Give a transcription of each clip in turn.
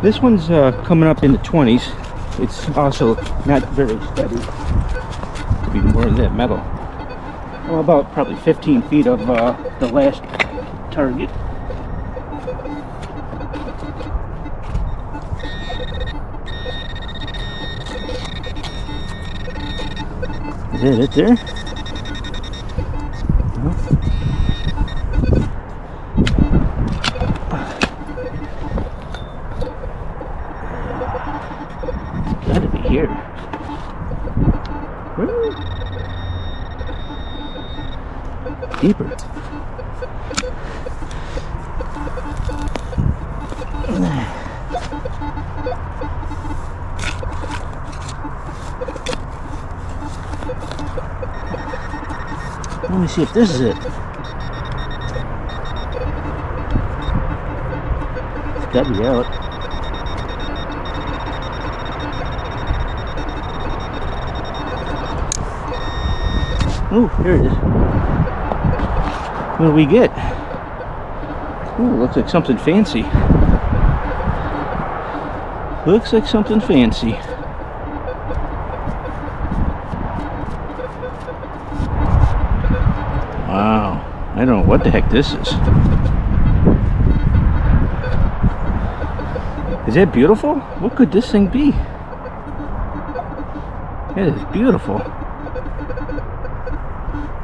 This one's coming up in the 20s. It's also not very steady. Could be more of that metal. Well, about probably 15 feet of the last target. Is that it there? Gotta be here. Woo. Deeper. Let me see if this is it. It's gotta be out. Oh, here it is. What do we get? Ooh, looks like something fancy. Looks like something fancy. Wow, I don't know what the heck this is. Is that beautiful? What could this thing be? It is beautiful.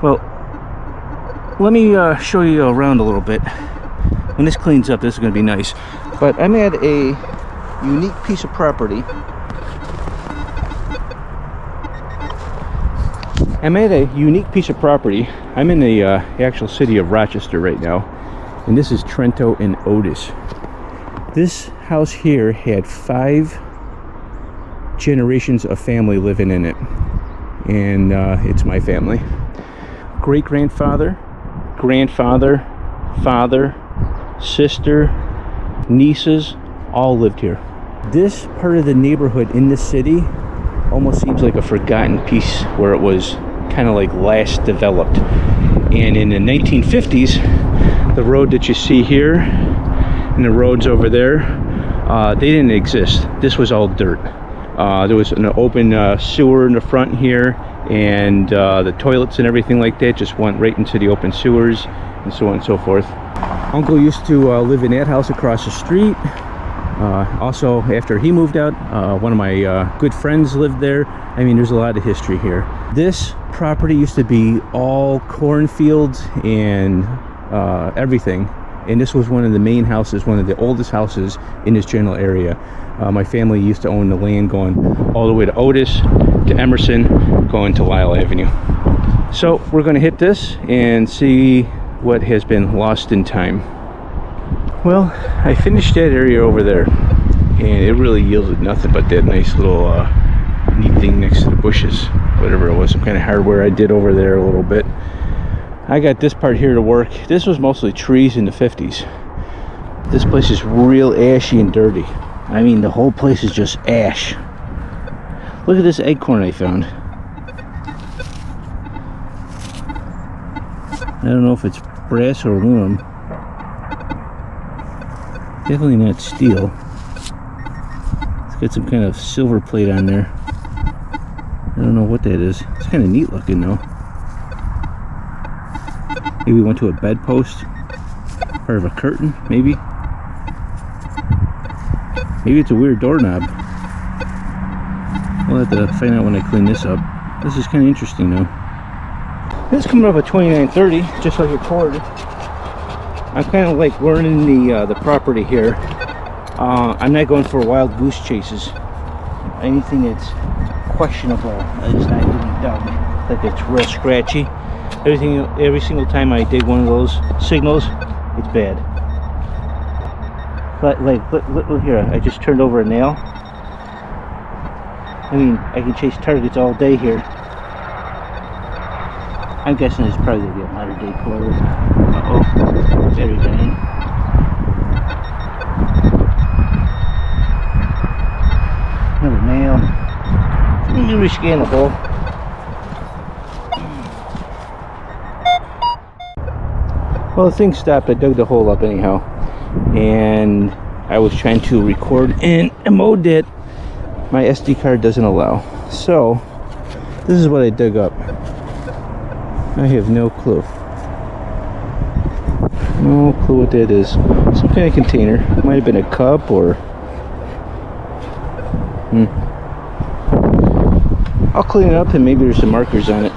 Well, let me show you around a little bit. When this cleans up, this is going to be nice. But I'm at a unique piece of property. I'm in the actual city of Rochester right now. And this is Trento and Otis. This house here had 5 generations of family living in it. And it's my family. Great-grandfather, grandfather, father, sister, nieces, all lived here. This part of the neighborhood in the city almost seems like a forgotten piece where it was kind of like last developed. And in the 1950s, the road that you see here and the roads over there, they didn't exist. This was all dirt. There was an open sewer in the front here, and the toilets and everything like that just went right into the open sewers, and so on and so forth. Uncle used to live in that house across the street. Also, after he moved out, one of my good friends lived there. I mean, there's a lot of history here. This property used to be all cornfields and everything, and this was one of the main houses, one of the oldest houses in this general area. My family used to own the land going all the way to Otis, to Emerson, going to Lyle Avenue. So we're going to hit this and see what has been lost in time. Well, I finished that area over there, and it really yielded nothing but that nice little neat thing next to the bushes, whatever it was, some kind of hardware I did over there a little bit. I got this part here to work. This was mostly trees in the 50s. This place is real ashy and dirty. I mean, the whole place is just ash. Look at this acorn I found. I don't know if it's brass or aluminum. Definitely not steel. It's got some kind of silver plate on there. I don't know what that is. It's kind of neat looking though. Maybe it went to a bedpost. Part of a curtain, maybe. Maybe it's a weird doorknob. We'll have to find out when I clean this up. This is kind of interesting though. This is coming up at 2930, just like recorded. I'm kind of like learning the property here. I'm not going for wild goose chases. Anything that's questionable is not getting done. Like it's real scratchy. Every single time I dig one of those signals, it's bad. But like, look here, I just turned over a nail. I mean, I can chase targets all day here. I'm guessing it's probably going to be a modern day quarter. Uh-oh, battery dying. Another nail. Let me rescan the hole. Well, the thing stopped. I dug the hole up anyhow. And I was trying to record in a mode that my SD card doesn't allow. So this is what I dug up. I have no clue. No clue what that is. Some kind of container. Might have been a cup or... I'll clean it up and maybe there's some markers on it.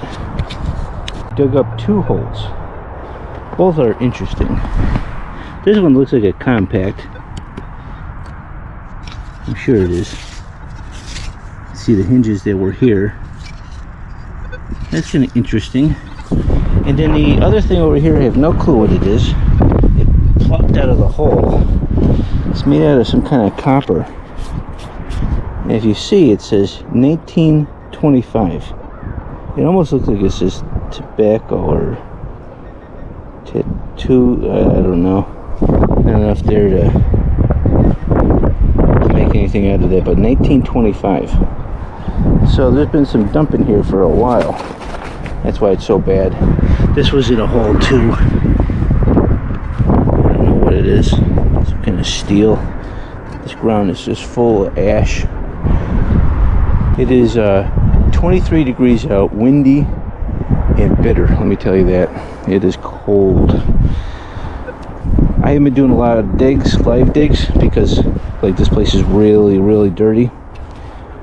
Dug up 2 holes. Both are interesting. This one looks like a compact. I'm sure it is. See the hinges that were here. That's kind of interesting. And then the other thing over here, I have no clue what it is. It plucked out of the hole. It's made out of some kind of copper. And if you see, it says 1925. It almost looks like it says tobacco or tattoo. I don't know. Not enough there to make anything out of that, but 1925. So there's been some dumping here for a while. That's why it's so bad. This was in a hole too. I don't know what it is. Some kind of steel. This ground is just full of ash. It is 23 degrees out, windy and bitter, let me tell you that. It is cold. I haven't been doing a lot of digs, live digs, because like this place is really dirty.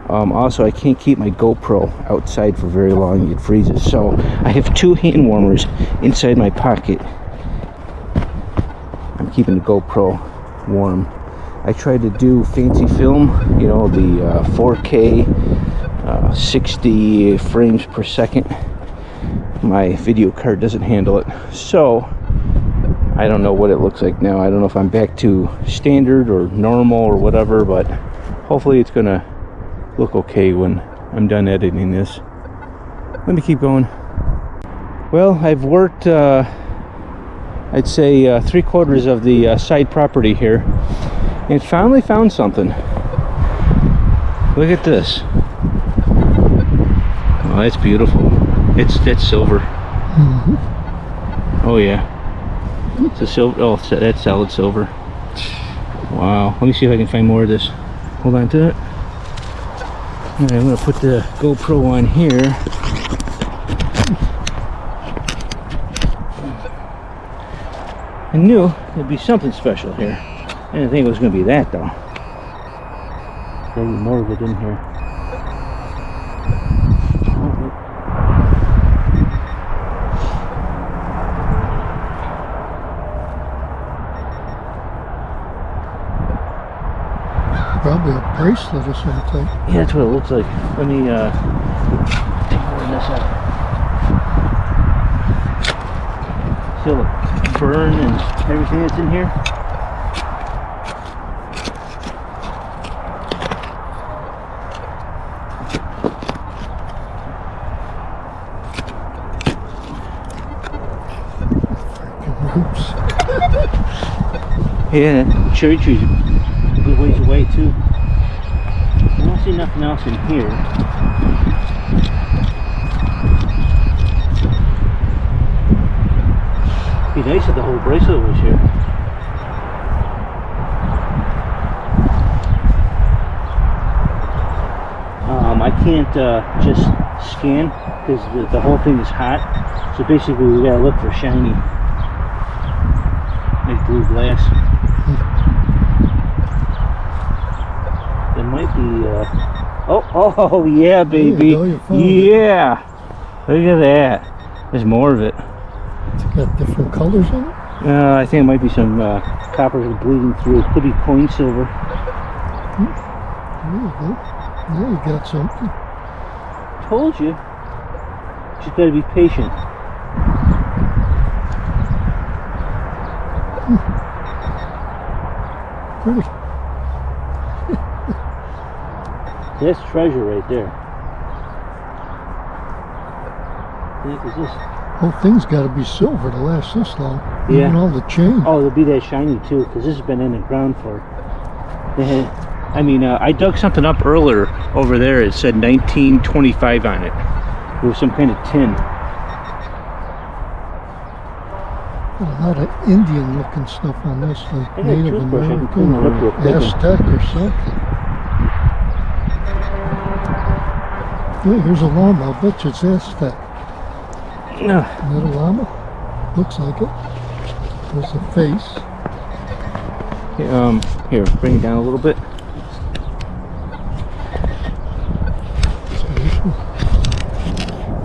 Also, I can't keep my GoPro outside for very long, it freezes. So I have 2 hand warmers inside my pocket. I'm keeping the GoPro warm. I tried to do fancy film, you know, the 4K 60 frames per second. My video card doesn't handle it, so I don't know what it looks like now. I don't know if I'm back to standard or normal or whatever, but hopefully it's gonna look okay when I'm done editing this. Let me keep going. Well, I've worked I'd say 3/4 of the side property here and finally found something. Look at this. Oh, that's beautiful. That's silver. Oh yeah, it's a silver. Oh, that's solid silver. Wow. Let me see if I can find more of this. Hold on to it. All right, I'm gonna put the GoPro on here. I knew there'd be something special here. I didn't think it was gonna be that though. Maybe more of it in here. Probably a bracelet or something. Yeah, that's what it looks like. Let me open this up. See all the burn and everything that's in here? Oops. Yeah, cherry trees are a good ways away too. I don't see nothing else in here. Be nice if the whole bracelet was here. I can't just scan because the whole thing is hot. So basically we gotta look for shiny, like blue glass. There might be oh yeah, baby. Yeah, look at that. There's more of it. It's got different colors on it. I think it might be some copper bleeding through. It could be coin silver. There you go. Yeah, you got something. Told you. Just gotta be patient. Pretty. That's treasure right there. What the heck is this? Whole thing's got to be silver to last this long. Yeah. Even all the chain. Oh, it'll be that shiny too, because this has been in the ground for. I mean, I dug something up earlier over there. It said 1925 on it. It was some kind of tin. Got a lot of Indian looking stuff on this, like got a Native toothbrush. I can American clean it up real or quick. Aztec or something. Yeah, here's a llama. I'll bet you it's Aztec. No. Isn't that a llama? Looks like it. There's a face. Here, bring it down a little bit.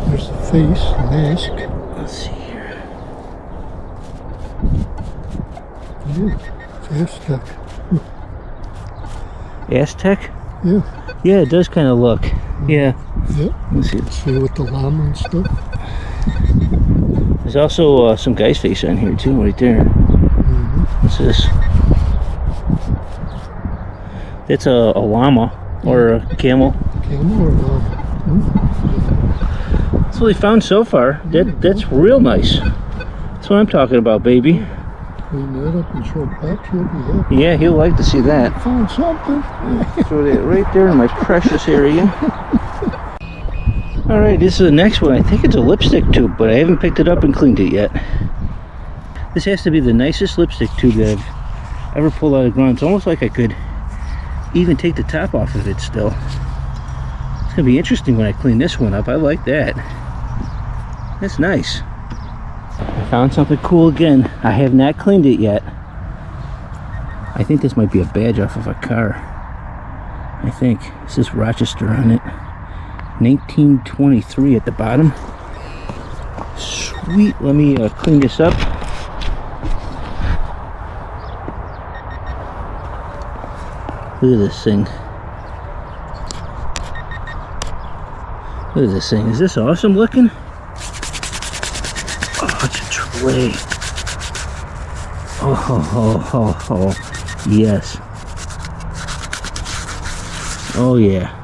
There's the face, the mask. Let's see here. Yeah, it's Aztec. Aztec? Yeah, Yeah, it does kind of look. Yeah. yeah. Let's see. See with the llama and stuff. There's also some guy's face on here too, right there. What's this? That's a llama or a camel. Camel or llama? That's what we found so far. That's real nice. That's what I'm talking about, baby. Clean that up and show Pop. He'll be happy. Yeah, he'll like to see that. Found something. Throw that right there in my precious area. Alright, this is the next one. I think it's a lipstick tube, but I haven't picked it up and cleaned it yet. This has to be the nicest lipstick tube that I've ever pulled out of the ground. It's almost like I could even take the top off of it still. It's gonna be interesting when I clean this one up. I like that. That's nice. I found something cool again. I have not cleaned it yet. I think this might be a badge off of a car. I think. It says Rochester on it. 1923 at the bottom. Sweet. Let me clean this up. Look at this thing. Look at this thing. Is this awesome looking? Oh, it's a tray. Oh, yes. Oh, yeah.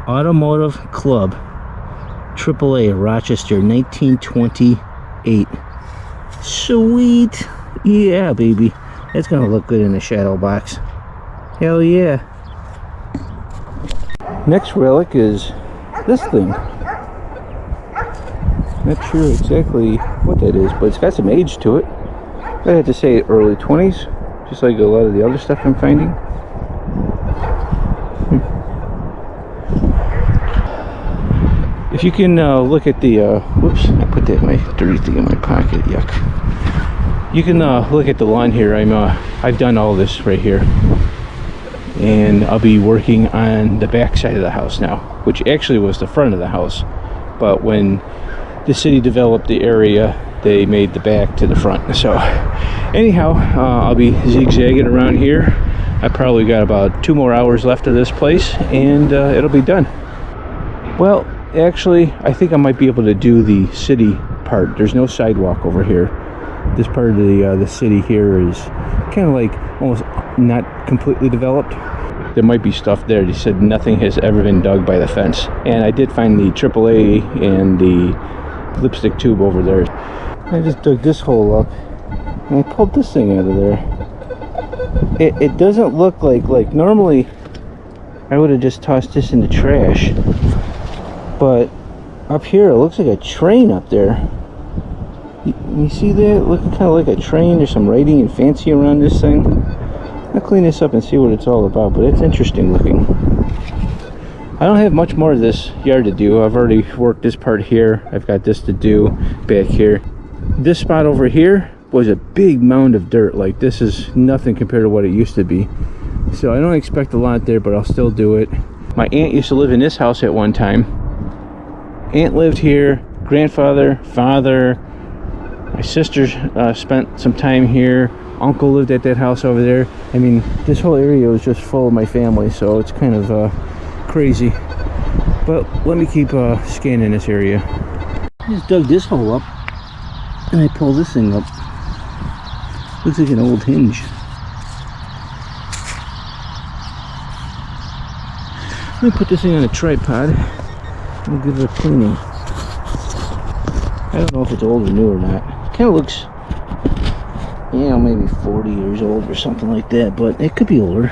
Automotive Club. AAA Rochester, 1928. Sweet. Yeah, baby. That's going to look good in the shadow box. Hell yeah. Next relic is this thing. Not sure exactly what that is, but it's got some age to it. I have to say early 20s, just like a lot of the other stuff I'm finding. If you can look at the, whoops, I put that my dirty thing in my pocket, yuck. You can look at the lawn here. I've done all this right here. And I'll be working on the back side of the house now, which actually was the front of the house. But when the city developed the area, they made the back to the front. So anyhow, I'll be zigzagging around here. I probably got about 2 more hours left of this place, and it'll be done. Well, actually, I think I might be able to do the city part. There's no sidewalk over here. This part of the city here is kind of like almost not completely developed. There might be stuff there. They said nothing has ever been dug by the fence. And I did find the AAA and the lipstick tube over there. I just dug this hole up and I pulled this thing out of there. It doesn't look like normally I would have just tossed this in the trash. But up here it looks like a train up there. You see that? Looking kind of like a train. There's some writing and fancy around this thing. I'll clean this up and see what it's all about, but it's interesting looking. I don't have much more of this yard to do. I've already worked this part here. I've got this to do back here. This spot over here was a big mound of dirt. Like, this is nothing compared to what it used to be. So I don't expect a lot there, but I'll still do it. My aunt used to live in this house at one time. Aunt lived here, grandfather, father, my sister spent some time here. Uncle lived at that house over there. I mean, this whole area was just full of my family, so it's kind of crazy. But let me keep scanning this area. I just dug this hole up, and I pulled this thing up. Looks like an old hinge. Let me put this thing on a tripod and give it a cleaning. I don't know if it's old or new or not. It kind of looks, you know, maybe 40 years old or something like that, but it could be older.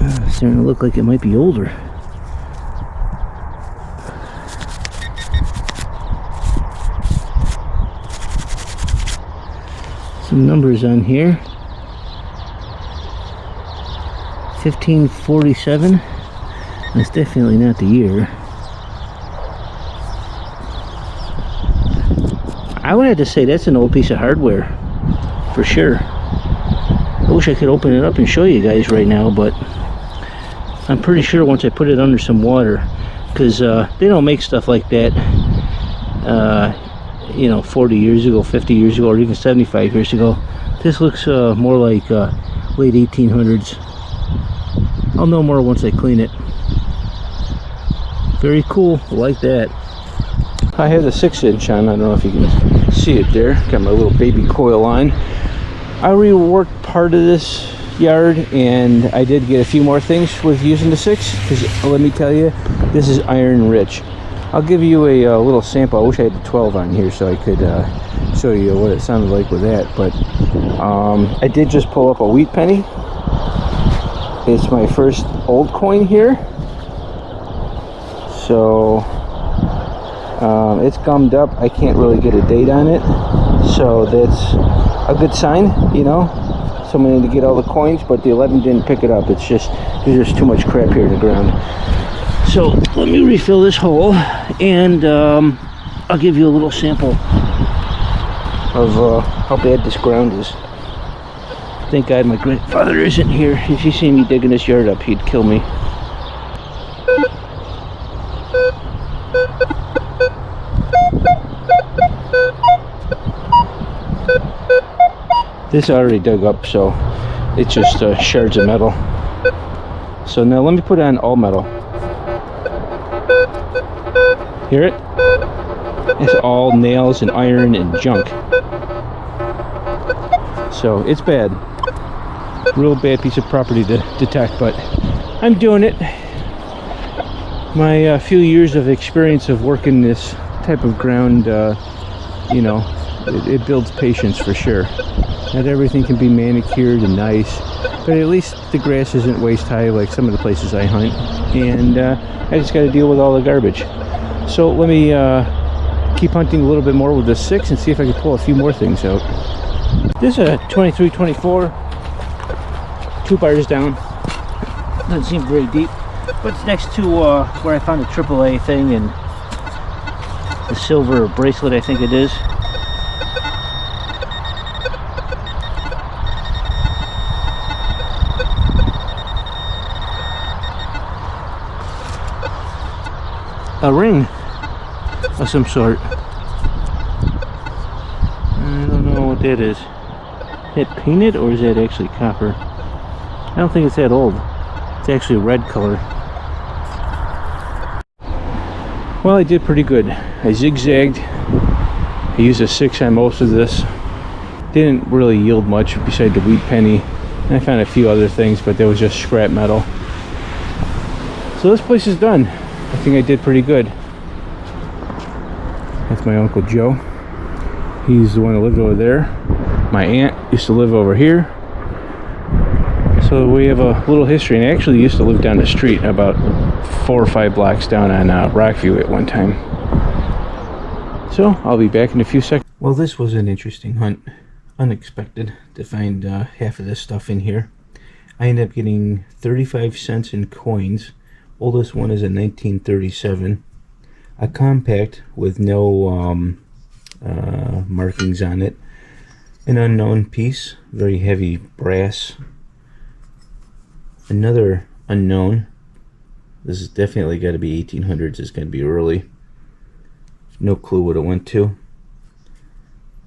Let's starting to look like it might be older. Some numbers on here. 1547. That's definitely not the year. I would have to say that's an old piece of hardware for sure. I wish I could open it up and show you guys right now, but I'm pretty sure once I put it under some water, because they don't make stuff like that you know, 40 years ago, 50 years ago, or even 75 years ago. This looks more like late 1800s. I'll know more once I clean it. Very cool, like that. I have the 6-inch on. I don't know if you can see it there. Got my little baby coil on. I reworked part of this yard, and I did get a few more things with using the 6, because let me tell you, this is iron rich. I'll give you a little sample. I wish I had the 12 on here so I could show you what it sounded like with that, but I did just pull up a wheat penny. It's my first old coin here, so it's gummed up. I can't really get a date on it, so that's a good sign, you know. Someone had to get all the coins, but the 11 didn't pick it up. It's just, there's just too much crap here in the ground. So let me refill this hole, and I'll give you a little sample of how bad this ground is. Thank God my grandfather isn't here. If he seen me digging this yard up, he'd kill me. This already dug up, so it's just shards of metal. So now let me put on all metal. Hear it? It's all nails and iron and junk. So it's bad. Real bad piece of property to detect, but I'm doing it. My few years of experience of working this type of ground, you know, it builds patience for sure. Not everything can be manicured and nice, but at least the grass isn't waist high like some of the places I hunt, and I just got to deal with all the garbage. So let me keep hunting a little bit more with the 6 and see if I can pull a few more things out. This is a 2324, 2 bars down. Doesn't seem very deep, but it's next to where I found a AAA thing and the silver bracelet, I think it is. A ring of some sort. I don't know what that is. Is that painted or is that actually copper? I don't think it's that old. It's actually a red color. Well, I did pretty good. I zigzagged. I used a 6 on most of this. Didn't really yield much beside the wheat penny. And I found a few other things, but there was just scrap metal. So this place is done. I think I did pretty good. That's my Uncle Joe. He's the one that lived over there. My aunt used to live over here. So we have a little history, and I actually used to live down the street about 4 or 5 blocks down on Rockview at one time. So I'll be back in a few seconds. Well, this was an interesting hunt. Unexpected to find half of this stuff in here. I ended up getting 35 cents in coins. Oldest one is a 1937. A compact with no markings on it. An unknown piece, very heavy brass. Another unknown. This is definitely got to be 1800s. It's going to be early. No clue what it went to.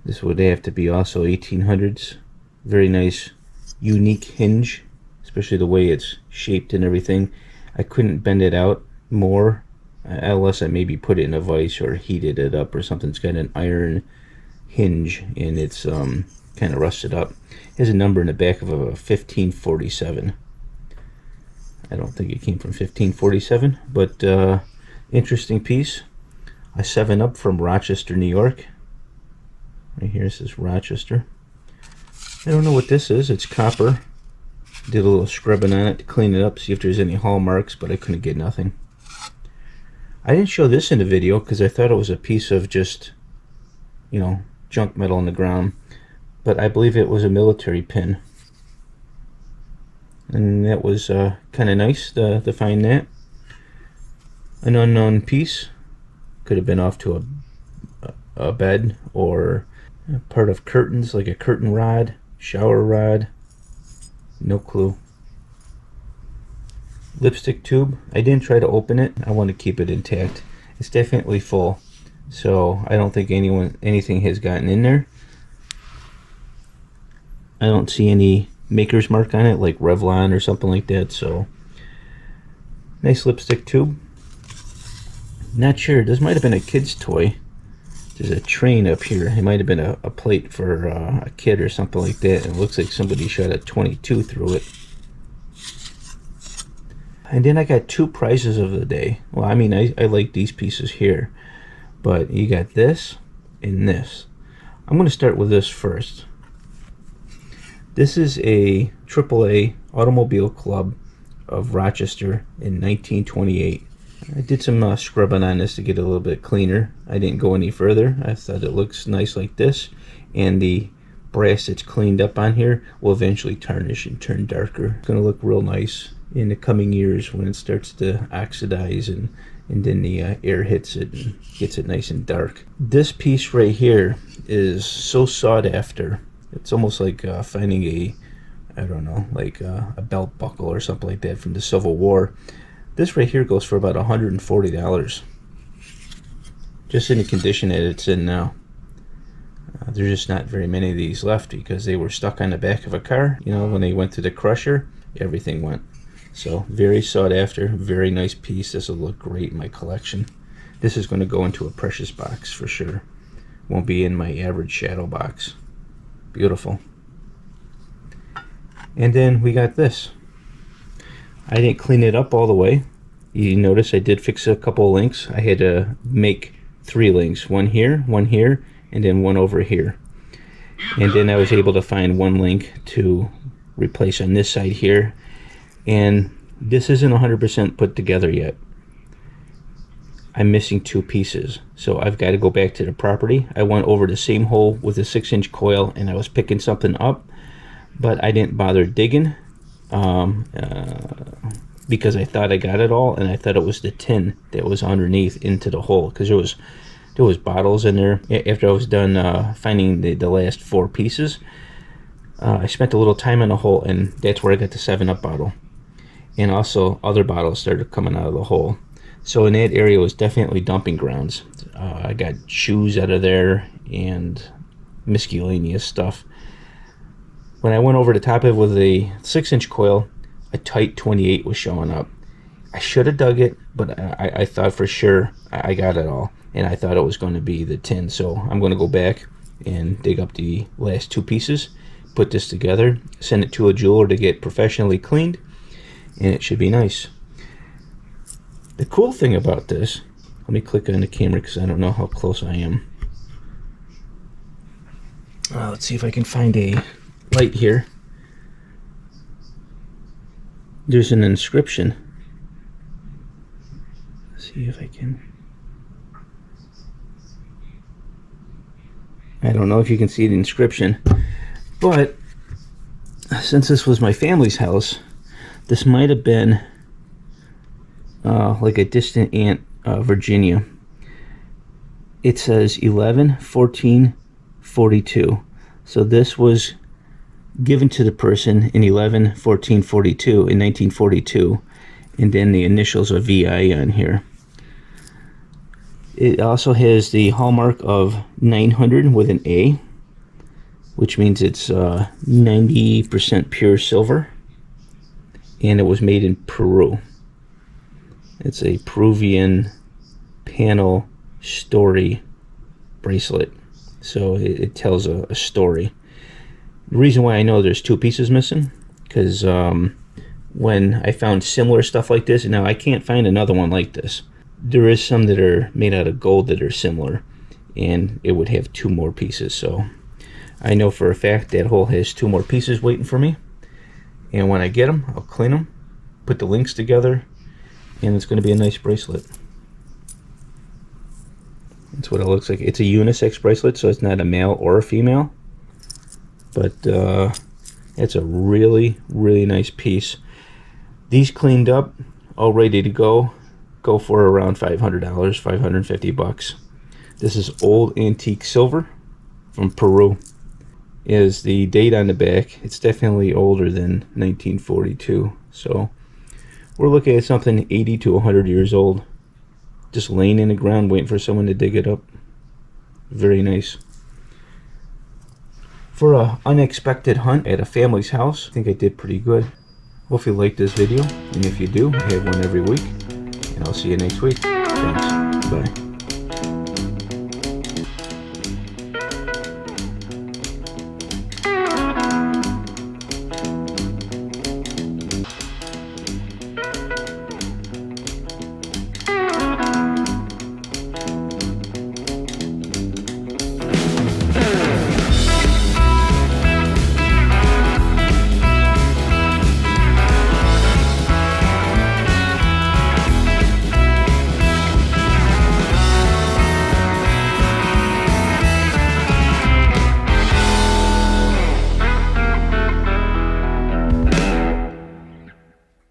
This would have to be also 1800s. Very nice, unique hinge, especially the way it's shaped and everything. I couldn't bend it out more unless I maybe put it in a vise or heated it up or something. It's got an iron hinge and it's kind of rusted up. It has a number in the back of a 1547. I don't think it came from 1547, but interesting piece. A 7-Up from Rochester, New York. Right here it says Rochester. I don't know what this is. It's copper. Did a little scrubbing on it to clean it up, see if there's any hallmarks, but I couldn't get nothing. I didn't show this in the video because I thought it was a piece of just, you know, junk metal on the ground, but I believe it was a military pin, and that was kind of nice to find that. An unknown piece, could have been off to a bed or part of curtains, like a curtain rod, shower rod, no clue. Lipstick tube, I didn't try to open it, I want to keep it intact. It's definitely full, so I don't think anything has gotten in there. I don't see any maker's mark on it like Revlon or something like that, so nice lipstick tube. Not sure, this might have been a kid's toy. There's a train up here. It might have been a plate for a kid or something like that. It looks like somebody shot a .22 through it. And then I got two prizes of the day. Well, I mean, I like these pieces here, but you got this and this. I'm going to start with this first. This is a AAA Automobile Club of Rochester in 1928. I did some scrubbing on this to get it a little bit cleaner. I didn't go any further. I thought it looks nice like this, and the brass that's cleaned up on here will eventually tarnish and turn darker. It's going to look real nice in the coming years when it starts to oxidize and then the air hits it and gets it nice and dark. This piece right here is so sought after. It's almost like finding a, I don't know, like a belt buckle or something like that from the Civil War. This right here goes for about $140, just in the condition that it's in now. There's just not very many of these left because they were stuck on the back of a car. You know, when they went to the crusher, everything went. So very sought after, very nice piece. This will look great in my collection. This is going to go into a precious box for sure. Won't be in my average shadow box. Beautiful. And then we got this. I didn't clean it up all the way. You notice I did fix a couple of links. I had to make 3 links. One here, and then one over here. And then I was able to find one link to replace on this side here. And this isn't 100% put together yet. I'm missing 2 pieces. So I've got to go back to the property. I went over the same hole with a 6-inch coil and I was picking something up, but I didn't bother digging. Because I thought I got it all, and I thought it was the tin that was underneath into the hole, because there was bottles in there. After I was done finding the last 4 pieces, I spent a little time in the hole, and that's where I got the 7-Up bottle, and also other bottles started coming out of the hole. So in that area was definitely dumping grounds. I got shoes out of there and miscellaneous stuff. When I went over the top of it with a 6-inch coil, a tight 28 was showing up. I should have dug it, but I thought for sure I got it all, and I thought it was going to be the tin. So I'm going to go back and dig up the last 2 pieces, put this together, send it to a jeweler to get professionally cleaned, and it should be nice. The cool thing about this, let me click on the camera because I don't know how close I am. Let's see if I can find a light here. There's an inscription. Let's see if I can. I don't know if you can see the inscription, but since this was my family's house, this might have been like a distant aunt, Virginia. It says 11/14/42. So this was given to the person in 11/14/42 in 1942, and then the initials of VI on here. It also has the hallmark of 900 with an A, which means it's 90% pure silver, and it was made in Peru. It's a Peruvian panel story bracelet, so it tells a story. The reason why I know there's 2 pieces missing, because when I found similar stuff like this, and now I can't find another one like this. There is some that are made out of gold that are similar, and it would have 2 more pieces. So I know for a fact that hole has 2 more pieces waiting for me, And when I get them, I'll clean them, put the links together, and it's going to be a nice bracelet. That's what it looks like. It's a unisex bracelet, so it's not a male or a female. But it's a really, really nice piece. These cleaned up, all ready to go for around $500, $550. This is old antique silver from Peru. Is the date on the back. It's definitely older than 1942. So we're looking at something 80 to 100 years old. Just laying in the ground waiting for someone to dig it up. Very nice. For an unexpected hunt at a family's house, I think I did pretty good. Hope you liked this video, and if you do, I have one every week, and I'll see you next week. Thanks. Bye.